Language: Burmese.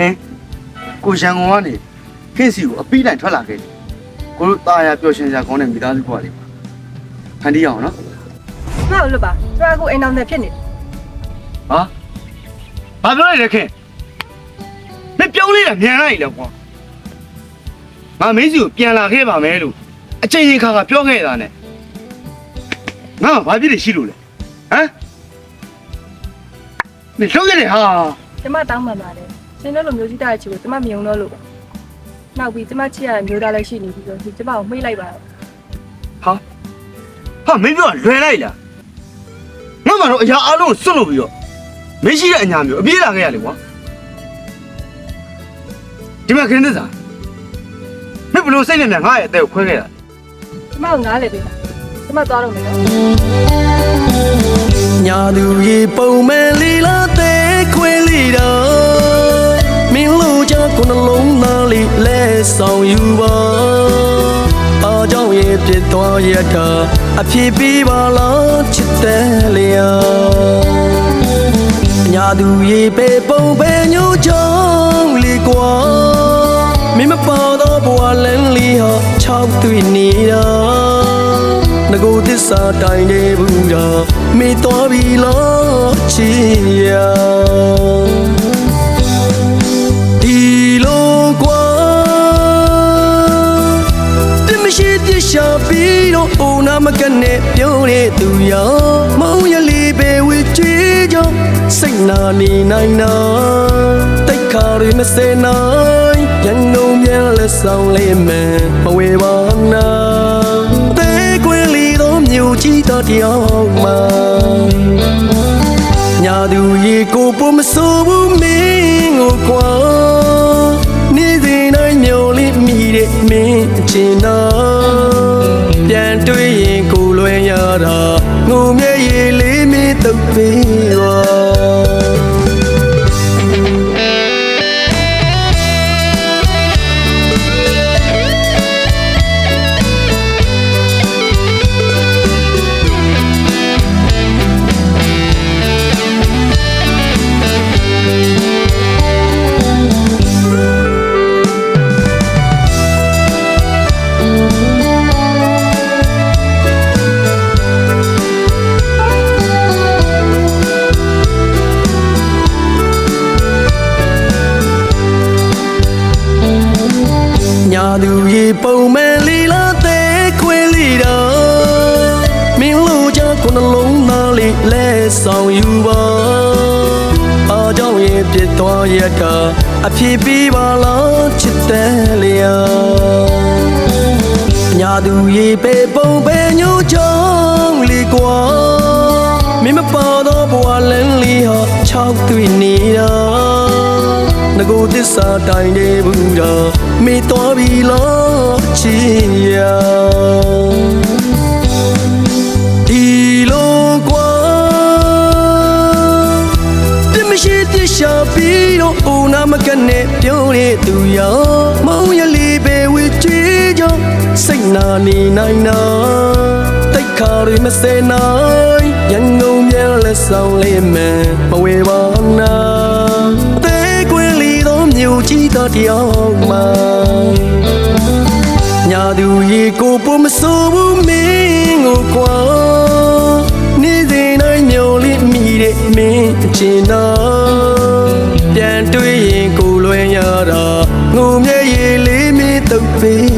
ခင်ကိုရန်ကုန်ကနေခင်းစီကိုအပြီးတိုင်ထွက်လာခဲ့တယ်ကိုတို့ตาရပျော်ရှင်စရာကောင်းတဲ့မိသားစုဘဝလေးပါဖန်တီးအောင်နော် ငါ့ကိုလွတ်ပါကျွမ်းကိုအိမ်အောင်တဲ့ဖြစ်နေ ဟာဘာပြောလိုက်လဲခင်မပြောင်းလေးတာမြန်လိုက်လေကွာငါမင်းစီကိုပြန်လာခဲ့ပါမယ်လို့အချိန်ချင်းခါခါပြောခဲ့တာနဲ့ငါဘာဖြစ်လို့ရှိလို့လဲဟမ်မင်းလှုပ်ရတယ်ဟာ ကျမတောင်းပန်ပါတယ်ရှင်တို့လိုမျိုးကြီးတဲ့ချီကိုကျမမြုံတော့လို့နောက်ပြီးကျမချစ်ရတဲ့မျိုးသားလည်းရှိနေပြီးတော့ကျမကိုမှိတ်လိုက်ပါတော့ ဟာမင်းပြောလွယ်လိုက်လားငါမှတော့အရာအလုံးစွန့်လို့ပြီးတော့မင်းရှိတဲ့အညာမျိုးအပြေးလာခဲ့ရလေကွာဒီမှာခင်းသစ္စာမင်းဘလို့စိတ်နဲ့ငါ့ရဲ့အသက်ကိုခွဲခဲ့တာ ကျမကိုငားလေပေးပါကျမသွားတော့မယ်နော် ညာသူရေပုံမဲ့လီလာတဲ့ခွေလီတော့မင်းလို့ချခုနှလုံးသားလေးလဲဆောင်ယူပါအားကြောင့်ရဲ့ပြစ်သွားရတာအဖြစ်ပြီးပါလားချစ်တယ်လျာညာသူရေပေပုံပဲညိုချောင်းလီကွာမင်းမပေါ်တော့ဘဝလန်းလီဟာချောက်တွေ့နေတာငကိုသစ္စာတိုင်းနေဘူးတော့မိတော်ပြီလို့ချီရဒီလိုကွာတမရှိတရှာပြီးတော့အိုနာမကနေပြောတဲ့သူရောမောင်ရလေးပဲဝေးချွေးကြောင့်စိတ်နာနေနိုင်နာတိတ်ခါရမစဲနိုင်ရန်ကုန်ပြန်လက်ဆောင်လေးမယ်မဝေပါနာမြို့ကြီးတော်တယောက်မှာညာသူရေကိုပုံမစိုးဘူးမင်းကိုကွာနေ့စဉ်တိုင်းမျိုးလေးမိတဲ့မင်းအချင်းတော်ပြန်တွေ့ရင်ကိုလွယ်ရတာငုံမြဲရေလေးမင်းတုပ်ပေးပါညာသူရေပုံမဲ့လီလာတဲ့ခွေလီတော့မင်းလို့ချခုနှလုံးသားလေးလဲဆောင်ယူပါအားကြောင့်ရင်ပြစ်သွားရတာအဖြစ်ပြီးပါလားချစ်တယ်လျာညာသူရေပေပုံပဲညိုချောင်းလီကွာမင်းမပေါ်တော့ဘဝလန်းလီဟာချောက်တွေ့နေတာငကိုသစ္စာတိုင်းနေဘူးတော့မိတော်ပြီလို့ချီရဒီလိုကွာတမရှိတရှာပြီးတော့အိုနာမကနေပြောတဲ့သူရောမောင်ရလေးပဲဝေးချွေးကြောင့်စိတ်နာနေနိုင်နာတိတ်ခါရမစဲနိုင်ရန်ကုန်ပြန်လက်ဆောင်လေးမယ်မဝေပါနာမြို့ကြီးတော်တယောက်မှာညာသူရေကိုပုံမစိုးဘူးမင်းကိုကွာနေ့စဉ်တိုင်းမျိုးလေးမိတဲ့မင်းအချင်းတော်ပြန်တွေ့ရင်ကိုလွယ်ရတာငုံမြဲရေလေးမင်းတုပ်ပေး